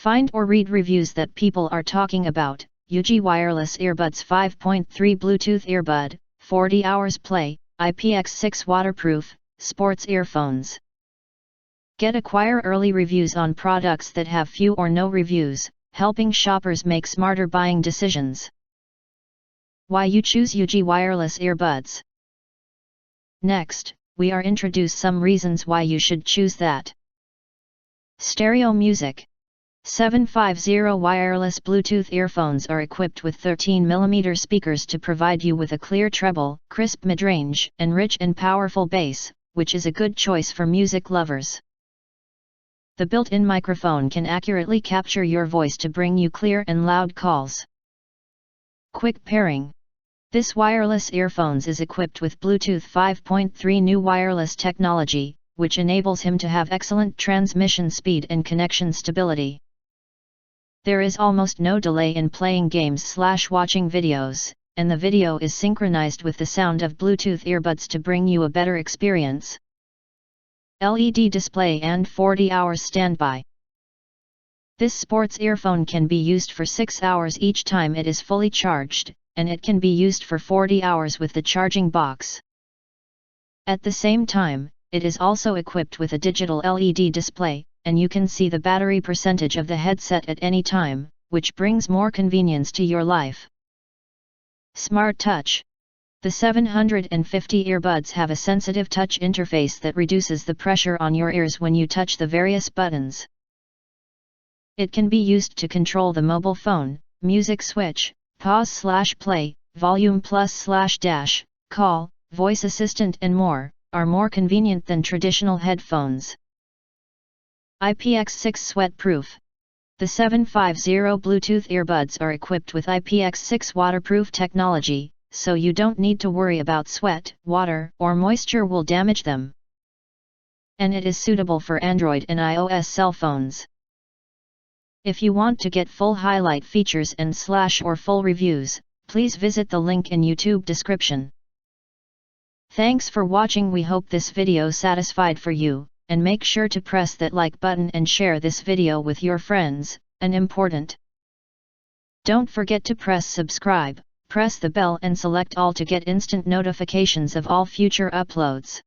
Find or read reviews that people are talking about. YOUJI Wireless Earbuds 5.3 Bluetooth Earbud, 40 hours play, IPX6 waterproof, sports earphones. Acquire early reviews on products that have few or no reviews, helping shoppers make smarter buying decisions. Why you choose YOUJI Wireless Earbuds. Next, we are introduce some reasons why you should choose that. Stereo music. 750 wireless Bluetooth earphones are equipped with 13mm speakers to provide you with a clear treble, crisp mid-range, and rich and powerful bass, which is a good choice for music lovers. The built-in microphone can accurately capture your voice to bring you clear and loud calls. Quick pairing. This wireless earphones is equipped with Bluetooth 5.3 new wireless technology, which enables him to have excellent transmission speed and connection stability. There is almost no delay in playing games/watching videos, and the video is synchronized with the sound of Bluetooth earbuds to bring you a better experience. LED display and 40 hours standby. This sports earphone can be used for 6 hours each time it is fully charged, and it can be used for 40 hours with the charging box. At the same time, it is also equipped with a digital LED display, and you can see the battery percentage of the headset at any time, which brings more convenience to your life. Smart Touch. The 750 earbuds have a sensitive touch interface that reduces the pressure on your ears when you touch the various buttons. It can be used to control the mobile phone, music switch, pause/play, volume plus/dash, call, voice assistant and more, are more convenient than traditional headphones. IPX6 Sweatproof. The 750 Bluetooth earbuds are equipped with IPX6 waterproof technology, so you don't need to worry about sweat, water, or moisture will damage them. And it is suitable for Android and iOS cell phones. If you want to get full highlight features and / full reviews, please visit the link in YouTube description. Thanks for watching. We hope this video satisfied for you, and make sure to press that like button and share this video with your friends, and important. Don't forget to press subscribe, press the bell and select all to get instant notifications of all future uploads.